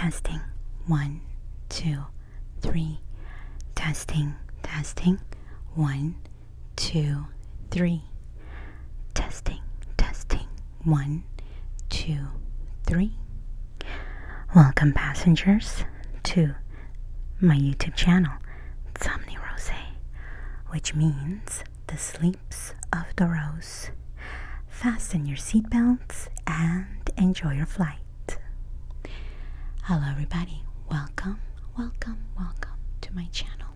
Testing. 1, 2, 3. Testing, testing. 1, 2, 3. Testing, testing. 1, 2, 3. Welcome, passengers, to my YouTube channel, Somni Rosae, which means the sleeps of the rose. Fasten your seatbelts and enjoy your flight. Hello everybody, welcome to my channel.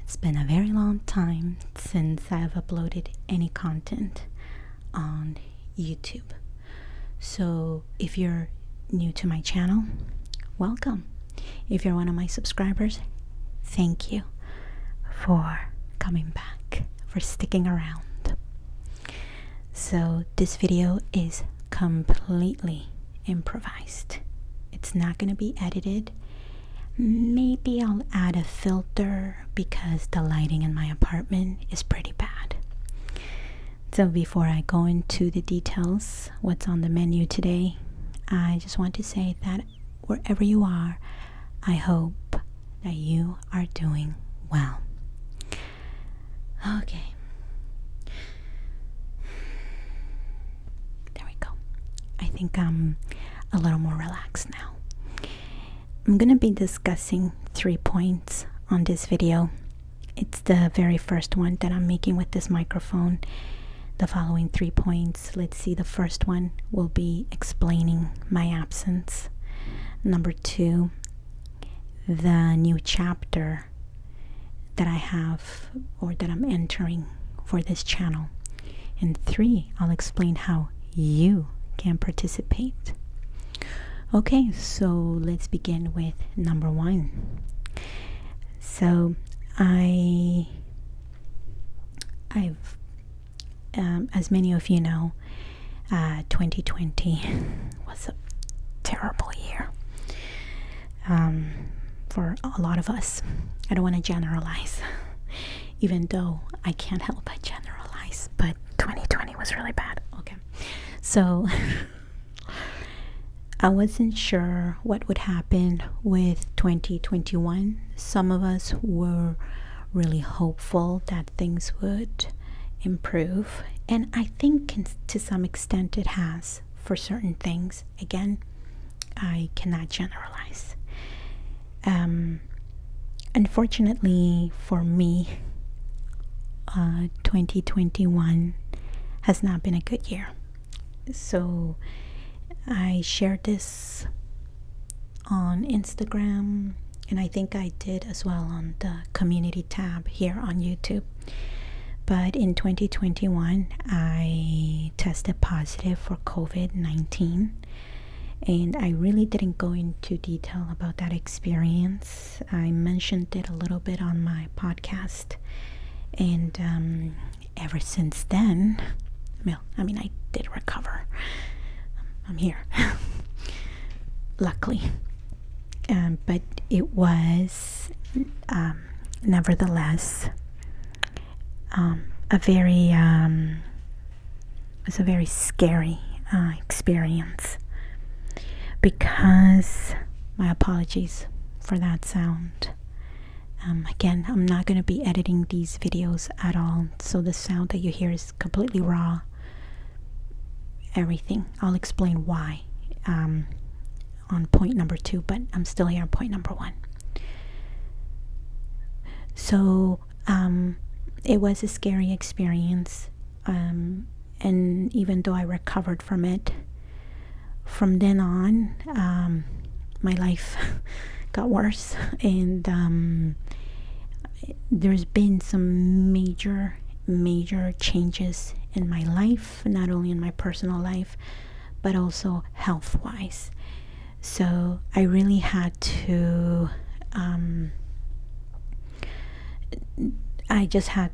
It's been a very long time since I've uploaded any content on YouTube. So if you're new to my channel, welcome. If you're one of my subscribers, thank you for coming back, for sticking around. So this video is completely improvised. It's not going to be edited. Maybe I'll add a filter because the lighting in my apartment is pretty bad. So before I go into the details, what's on the menu today, I just want to say that wherever you are, I hope that you are doing well. Okay. There we go. I think I'm a little more relaxed now. I'm going to be discussing 3 points on this video. It's the very first one that I'm making with this microphone. The following 3 points, let's see, the first one will be explaining my absence. Number 2, the new chapter that I have or that I'm entering for this channel. And 3, I'll explain how you can participate. Okay, so let's begin with number 1. So I've as many of you know, 2020 was a terrible year for a lot of us. I don't want to generalize, even though I can't help but generalize, but 2020 was really bad. Okay, so I wasn't sure what would happen with 2021. Some of us were really hopeful that things would improve, and I think to some extent it has for certain things. Again, I cannot generalize. Unfortunately for me, 2021 has not been a good year. So I shared this on Instagram, and I think I did as well on the community tab here on YouTube. But in 2021, I tested positive for COVID-19, and I really didn't go into detail about that experience. I mentioned it a little bit on my podcast, and ever since then, I did recover. I'm here, luckily. But it was nevertheless a very scary experience, because my apologies for that sound. Again, I'm not going to be editing these videos at all, so the sound that you hear is completely raw. Everything. I'll explain why on point number 2, but I'm still here on point number 1. So it was a scary experience, and even though I recovered from it, from then on my life got worse, and there's been some major changes in my life, not only in my personal life but also health wise. So I really had to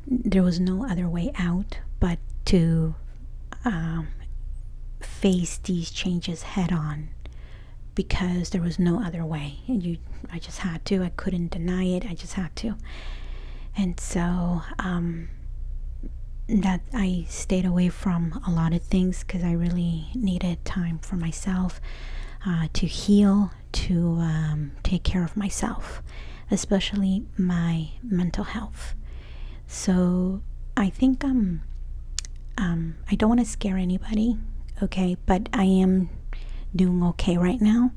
there was no other way out but to face these changes head on, because there was no other way. I just had to. I couldn't deny it. I just had to. And so that I stayed away from a lot of things because I really needed time for myself. to heal, to take care of myself, especially my mental health. So I think I don't want to scare anybody, okay, but I am doing okay right now.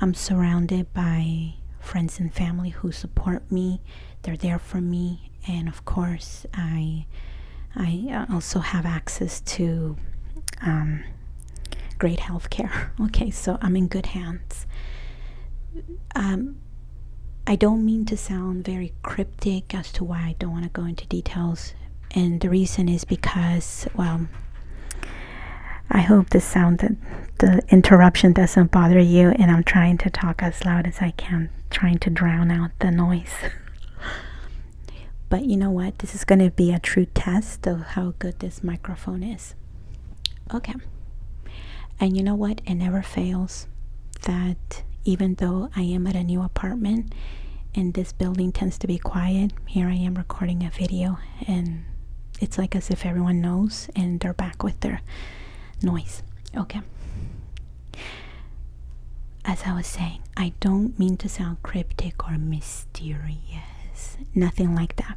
I'm surrounded by friends and family who support me. They're there for me, and of course I also have access to great health care. Okay, so I'm in good hands. I don't mean to sound very cryptic as to why I don't want to go into details, and the reason is because, well, I hope the interruption doesn't bother you, and I'm trying to talk as loud as I can, trying to drown out the noise. But you know what? This is going to be a true test of how good this microphone is. Okay. And you know what? It never fails that even though I am at a new apartment and this building tends to be quiet, here I am recording a video, and it's like as if everyone knows and they're back with their noise. Okay. As I was saying, I don't mean to sound cryptic or mysterious. Nothing like that.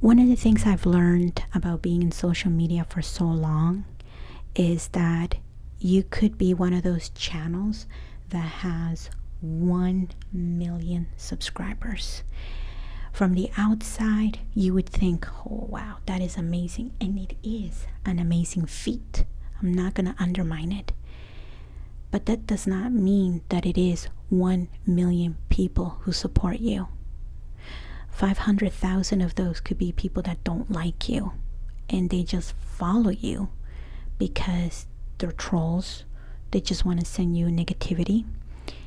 One of the things I've learned about being in social media for so long is that you could be one of those channels that has 1 million subscribers. From the outside, you would think, oh wow, that is amazing. And it is an amazing feat. I'm not going to undermine it. But that does not mean that it is 1 million people who support you. 500,000 of those could be people that don't like you, and they just follow you because they're trolls. They just want to send you negativity.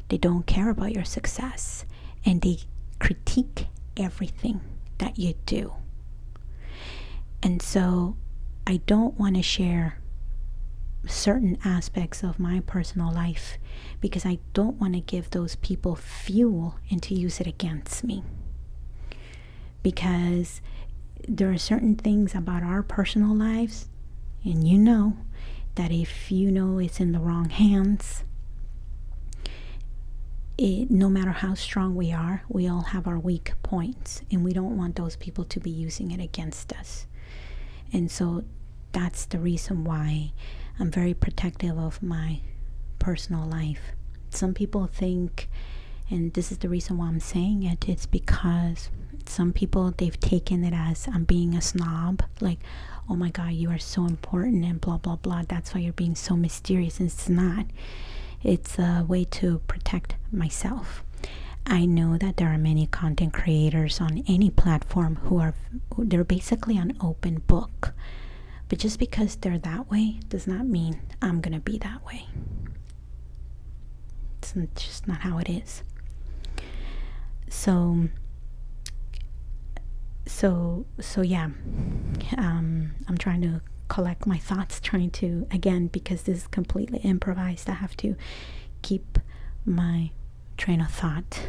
They don't care about your success, and they critique everything that you do. And so I don't want to share certain aspects of my personal life because I don't want to give those people fuel and to use it against me. Because there are certain things about our personal lives, and you know that if you know it's in the wrong hands, no matter how strong we are, we all have our weak points, and we don't want those people to be using it against us. And so that's the reason why I'm very protective of my personal life. Some people think, and this is the reason why I'm saying it, it's because some people, they've taken it as I'm being a snob, like, oh my god, you are so important and blah blah blah, that's why you're being so mysterious. And it's not. It's a way to protect myself. I know that there are many content creators on any platform they're basically an open book. But just because they're that way does not mean I'm gonna be that way. It's just not how it is. So yeah, I'm trying to collect my thoughts, again, because this is completely improvised, I have to keep my train of thought,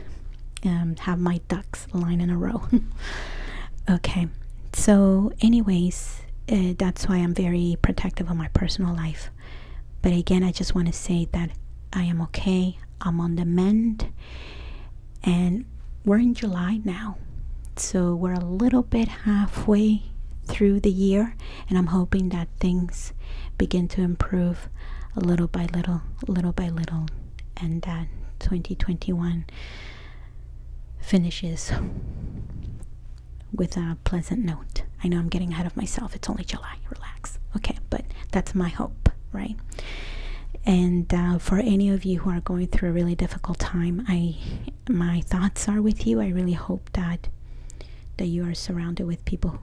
have my ducks line in a row. Okay, so anyways, that's why I'm very protective of my personal life. But again, I just want to say that I am okay. I'm on the mend, and we're in July now, so we're a little bit halfway through the year, and I'm hoping that things begin to improve a little by little, and that 2021 finishes with a pleasant note. I know I'm getting ahead of myself. It's only July. Relax. Okay, but that's my hope, right? And for any of you who are going through a really difficult time, my thoughts are with you. I really hope that you are surrounded with people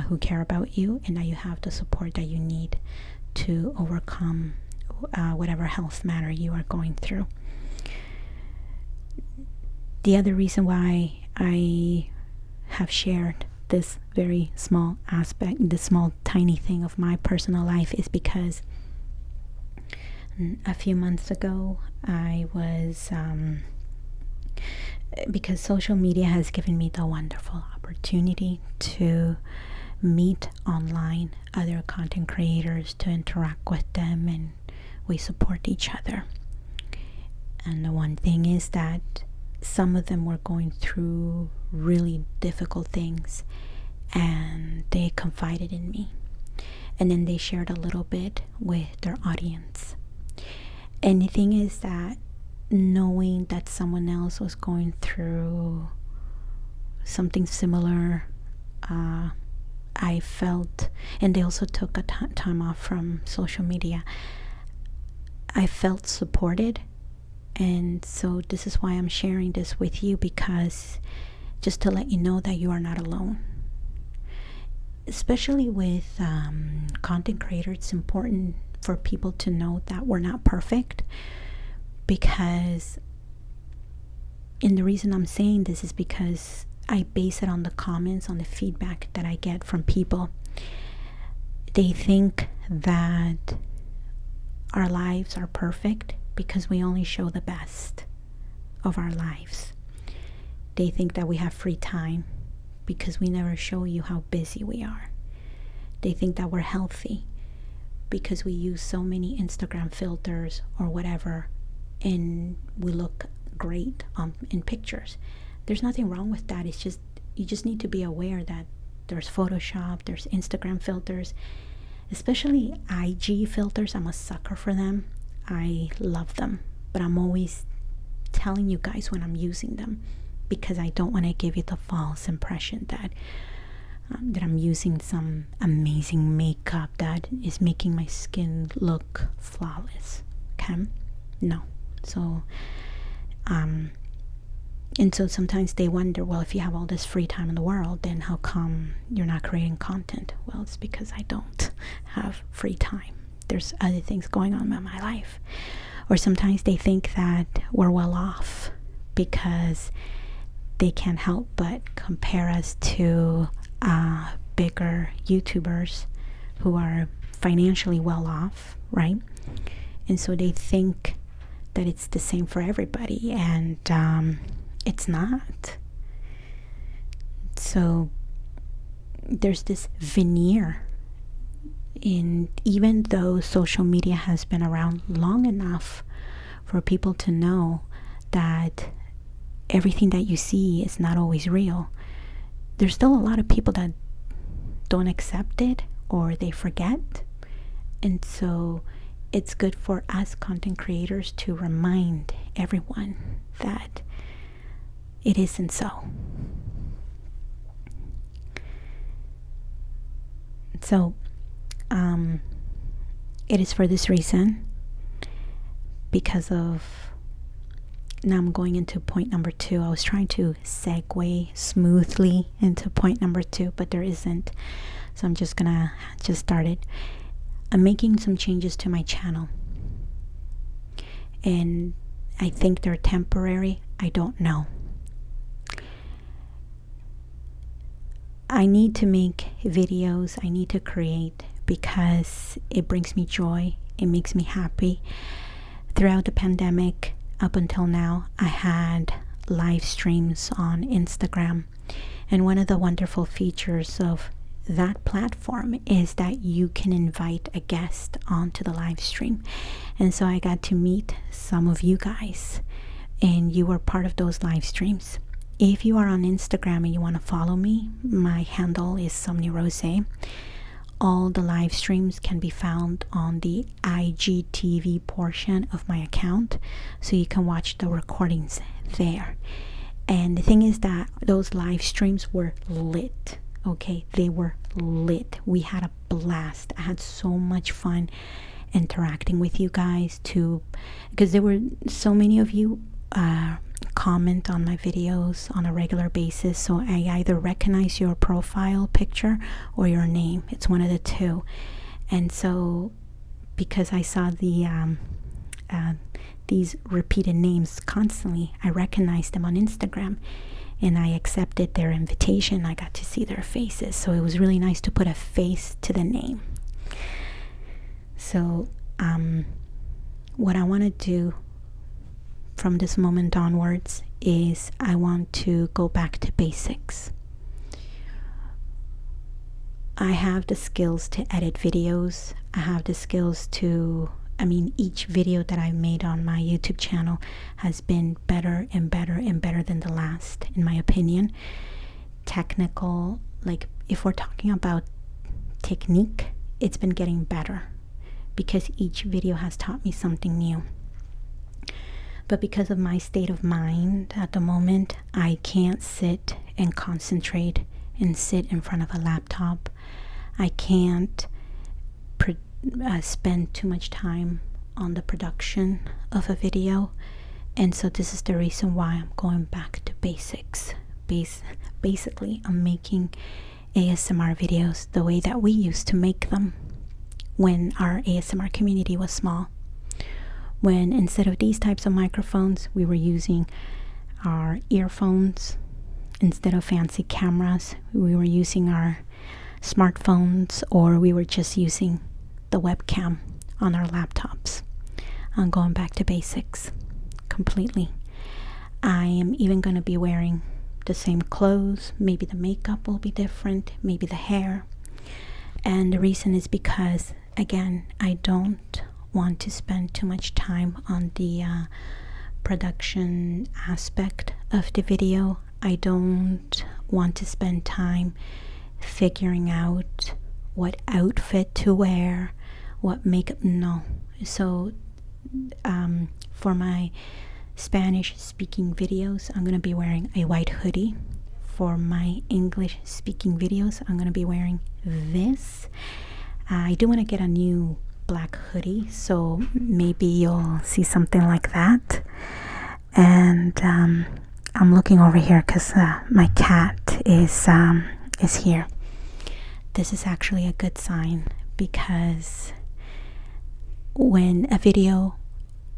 who care about you, and that you have the support that you need to overcome whatever health matter you are going through. The other reason why I have shared this very small aspect, this small tiny thing of my personal life, is because a few months ago I was because social media has given me the wonderful opportunity to meet online other content creators, to interact with them, and we support each other. And the one thing is that some of them were going through really difficult things, and they confided in me, and then they shared a little bit with their audience. And the thing is that knowing that someone else was going through something similar, I felt, and they also took a time off from social media, I felt supported. And so this is why I'm sharing this with you, because just to let you know that you are not alone. Especially with content creators, it's important for people to know that we're not perfect, because, and the reason I'm saying this is because I base it on the comments, on the feedback that I get from people. They think that our lives are perfect because we only show the best of our lives. They think that we have free time because we never show you how busy we are. They think that we're healthy because we use so many Instagram filters or whatever, and we look great in pictures. There's nothing wrong with that. It's just, you just need to be aware that there's Photoshop, there's Instagram filters, especially IG filters. I'm a sucker for them. I love them, but I'm always telling you guys when I'm using them, because I don't want to give you the false impression that I'm using some amazing makeup that is making my skin look flawless. Okay? No. So and so sometimes they wonder, well, if you have all this free time in the world, then how come you're not creating content? Well, it's because I don't have free time. There's other things going on in my life. Or sometimes they think that we're well off because they can't help but compare us to bigger YouTubers who are financially well off, right? And so they think that it's the same for everybody, and it's not. So there's this veneer in, even though social media has been around long enough for people to know that everything that you see is not always real, there's still a lot of people that don't accept it, or they forget. And so it's good for us content creators to remind everyone that it isn't so. So it is for this reason, because of, now I'm going into point number 2. I was trying to segue smoothly into point number 2, but there isn't. So I'm just gonna start it. I'm making some changes to my channel, and I think they're temporary. I don't know. I need to make videos. I need to create because it brings me joy. It makes me happy. Throughout the pandemic, up until now, I had live streams on Instagram. And one of the wonderful features of that platform is that you can invite a guest onto the live stream. And so I got to meet some of you guys, and you were part of those live streams. If you are on Instagram and you want to follow me, my handle is Somni Rosae. All the live streams can be found on the IGTV portion of my account, so you can watch the recordings there. And the thing is that those live streams were lit. Okay, they were lit. We had a blast. I had so much fun interacting with you guys too, because there were so many of you comment on my videos on a regular basis, so I either recognize your profile picture or your name. It's one of the two. And so because I saw these repeated names constantly, I recognized them on Instagram, and I accepted their invitation. I got to see their faces, so it was really nice to put a face to the name. So what I want to do from this moment onwards is I want to go back to basics. I have the skills to edit videos. I have the skills to I mean, each video that I've made on my YouTube channel has been better and better and better than the last, in my opinion. Technical, like if we're talking about technique, it's been getting better because each video has taught me something new. But because of my state of mind at the moment, I can't sit and concentrate and sit in front of a laptop. I can't spend too much time on the production of a video, and so this is the reason why I'm going back to basics. Basically, I'm making ASMR videos the way that we used to make them when our ASMR community was small. When instead of these types of microphones, we were using our earphones. Instead of fancy cameras, we were using our smartphones, or we were just using the webcam on our laptops. I'm going back to basics completely. I am even going to be wearing the same clothes. Maybe the makeup will be different, maybe the hair. And the reason is because, again, I don't want to spend too much time on the production aspect of the video. I don't want to spend time figuring out what outfit to wear, what makeup. No. So for my Spanish speaking videos, I'm going to be wearing a white hoodie. For my English speaking videos, I'm going to be wearing this. I do want to get a new black hoodie, so maybe you'll see something like that. And I'm looking over here because my cat is here. This is actually a good sign, because when a video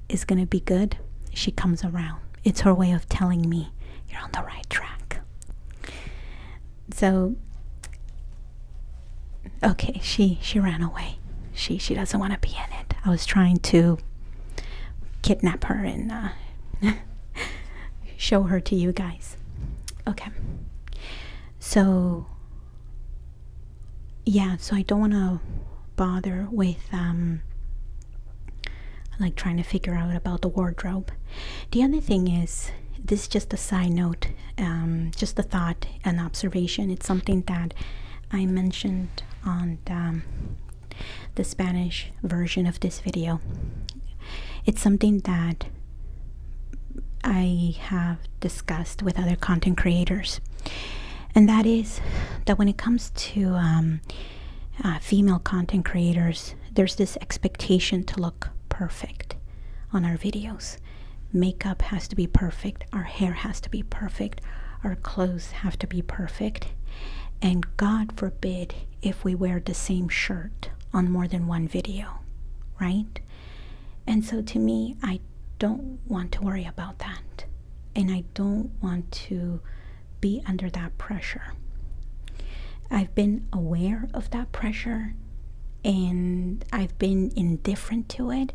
is going to be good, she comes around. It's her way of telling me you're on the right track. So okay, she ran away. She doesn't want to be in it. I was trying to kidnap her and show her to you guys. Okay. So yeah, so I don't want to bother with like trying to figure out about the wardrobe. The other thing is, this is just a side note, just a thought, an observation. It's something that I mentioned on the Spanish version of this video. It's something that I have discussed with other content creators, and that is that when it comes to female content creators, there's this expectation to look perfect on our videos. Makeup has to be perfect, our hair has to be perfect, our clothes have to be perfect, and God forbid if we wear the same shirt on more than one video, right? And so to me, I don't want to worry about that, and I don't want to be under that pressure. I've been aware of that pressure, and I've been indifferent to it,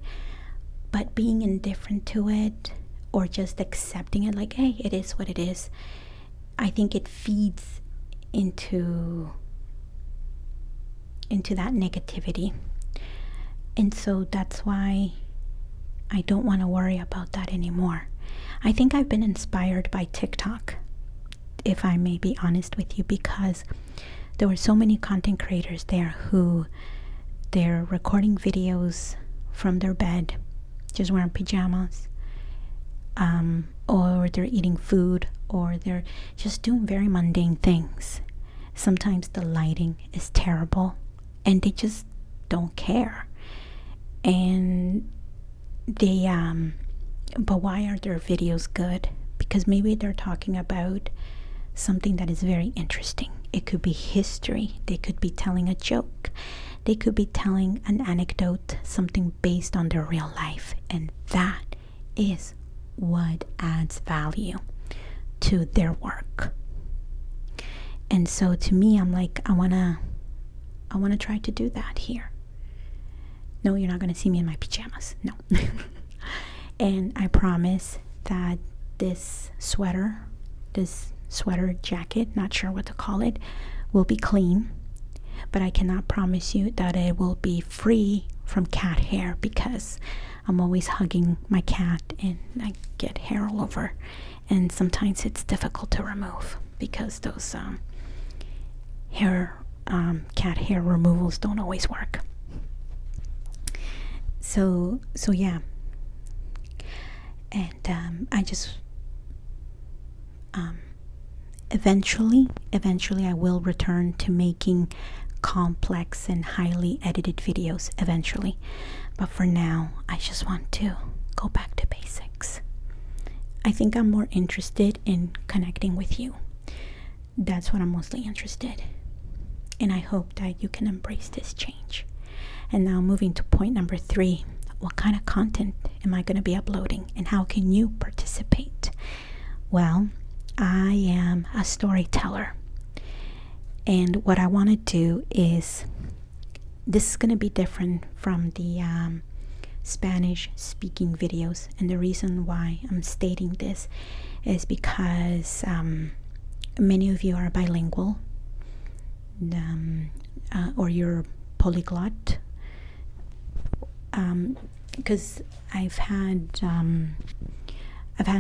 but being indifferent to it or just accepting it like, hey, it is what it is, I think it feeds into that negativity. And so that's why I don't want to worry about that anymore. I think I've been inspired by TikTok, if I may be honest with you, because there were so many content creators there who they're recording videos from their bed, just wearing pajamas, or they're eating food, or they're just doing very mundane things. Sometimes the lighting is terrible and they just don't care. And they but why are their videos good? Because maybe they're talking about something that is very interesting. It could be history, they could be telling a joke, they could be telling an anecdote, something based on their real life, and that is what adds value to their work. And so to me, I'm like, I wanna try to do that here. No, you're not gonna see me in my pajamas. No. And I promise that this sweater jacket, not sure what to call it, will be clean, but I cannot promise you that it will be free from cat hair, because I'm always hugging my cat and I get hair all over, and sometimes it's difficult to remove because those cat hair removals don't always work. So yeah, and I just eventually I will return to making complex and highly edited videos eventually, but for now I just want to go back to basics. I think I'm more interested in connecting with you. That's what I'm mostly interested in, and I hope that you can embrace this change. And now moving to point number 3, what kind of content am I going to be uploading and how can you participate? Well, I am a storyteller, and what I want to do is, this is going to be different from the Spanish speaking videos, and the reason why I'm stating this is because many of you are bilingual, or you're polyglot, because I've had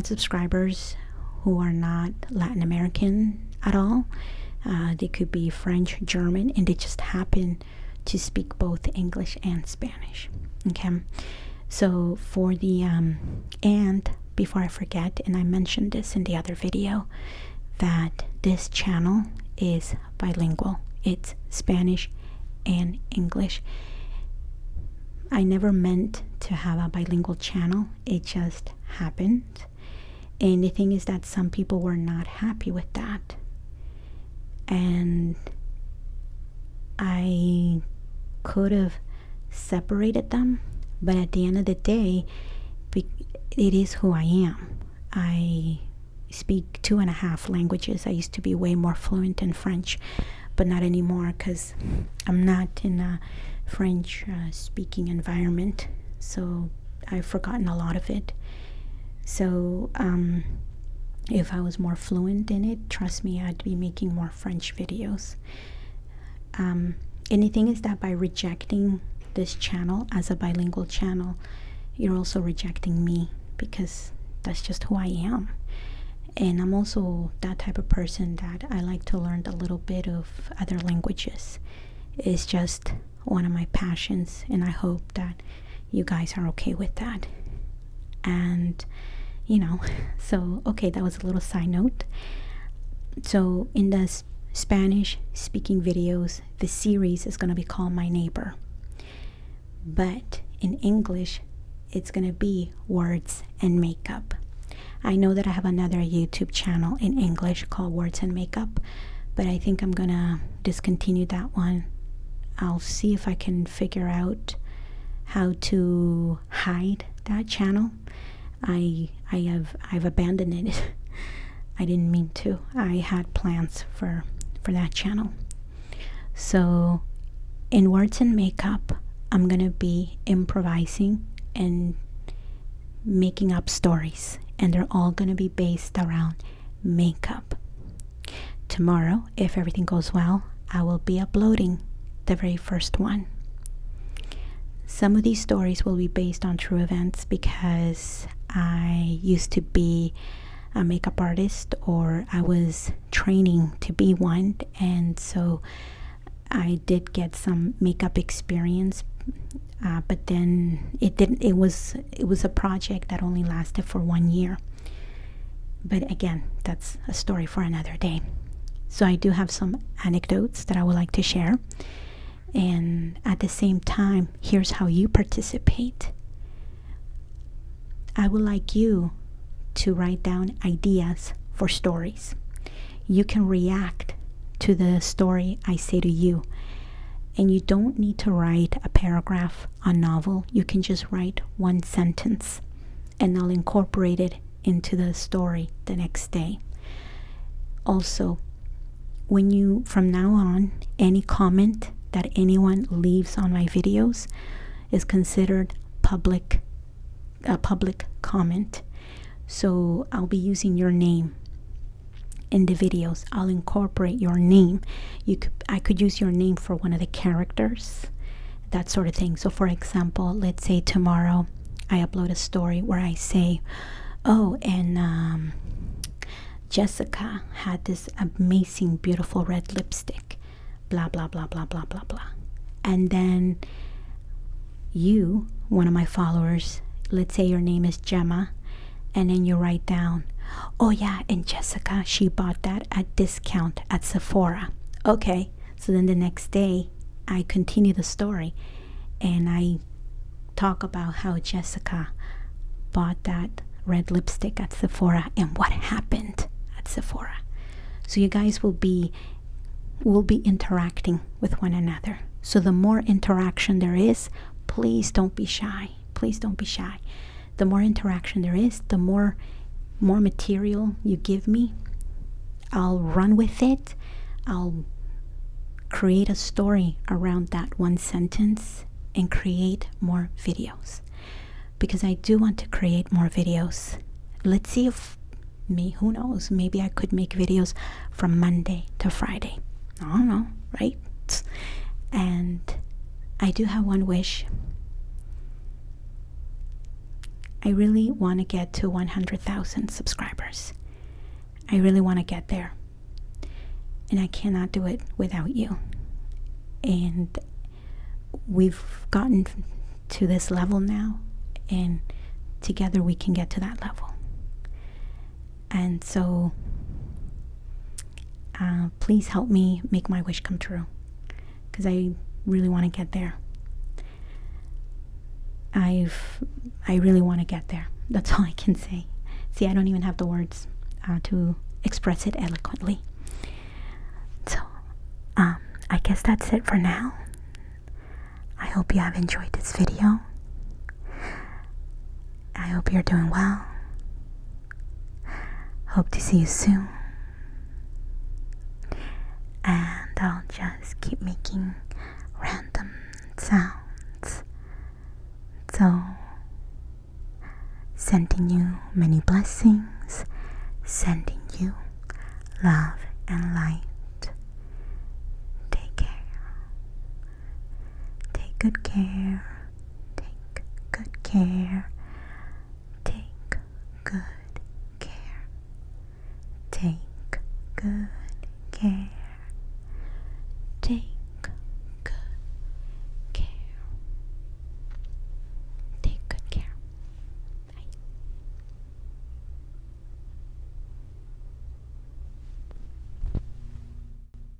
subscribers who are not Latin American at all. They could be French, German, and they just happen to speak both English and Spanish. Okay, so for the and before I forget, and I mentioned this in the other video, that this channel is bilingual. It's Spanish and English. I never meant to have a bilingual channel, it just happened. And the thing is that some people were not happy with that, and I could have separated them, but at the end of the day, it is who I am. I speak 2.5 languages. I used to be way more fluent in French, but not anymore because I'm not in a French speaking environment, so I've forgotten a lot of it. So if I was more fluent in it, trust me, I'd be making more French videos. And the thing is that by rejecting this channel as a bilingual channel, you're also rejecting me, because that's just who I am. And I'm also that type of person that I like to learn a little bit of other languages. It's just one of my passions, and I hope that you guys are okay with that. And so okay, that was a little side note. So in the Spanish speaking videos, the series is going to be called My Neighbor, but in English it's going to be Words and Makeup. I know that I have another YouTube channel in English called Words and Makeup, but I think I'm going to discontinue that one. I'll see if I can figure out how to hide that channel. I've abandoned it. I didn't mean to. I had plans for that channel. So in Words and Makeup, I'm gonna be improvising and making up stories, and they're all gonna be based around makeup. Tomorrow, if everything goes well, I will be uploading the very first one. Some of these stories will be based on true events because I used to be a makeup artist, or I was training to be one, and so I did get some makeup experience, but then it was a project that only lasted for 1 year. But again, that's a story for another day. So I do have some anecdotes that I would like to share, and at the same time, here's how you participate. I would like you to write down ideas for stories. You can react to the story I say to you, and you don't need to write a paragraph, a novel. You can just write 1 sentence, and I'll incorporate it into the story the next day. Also, from now on, any comment that anyone leaves on my videos is considered a public comment. So I'll be using your name in the videos. I'll incorporate your name. I could use your name for one of the characters that sort of thing. So for example, let's say tomorrow I upload a story where I say, oh, and Jessica had this amazing, beautiful red lipstick, blah, blah, blah, blah, blah, blah, blah. And then you, one of my followers, let's say your name is Gemma, and then you write down, oh yeah, and Jessica, she bought that at discount at Sephora. Okay, so then the next day I continue the story and I talk about how Jessica bought that red lipstick at Sephora and what happened at Sephora. So you guys will be interacting with one another. So the more interaction there is, please don't be shy. Please don't be shy. The more interaction there is, the more material you give me, I'll run with it. I'll create a story around that one sentence and create more videos, because I do want to create more videos. Let's see if who knows, maybe I could make videos from Monday to Friday. I don't know, right? And I do have one wish. I really want to get to 100,000 subscribers. I really want to get there. And I cannot do it without you. And we've gotten to this level now, and together we can get to that level. And so please help me make my wish come true, because I really want to get there. I really want to get there. That's all I can say. See, I don't even have the words to express it eloquently. So I guess that's it for now. I hope you have enjoyed this video. I hope you're doing well. Hope to see you soon. And I'll just keep making random sounds. So, sending you many blessings, sending you love and light. Take care. Take good care. Take good care. Take good care. Take good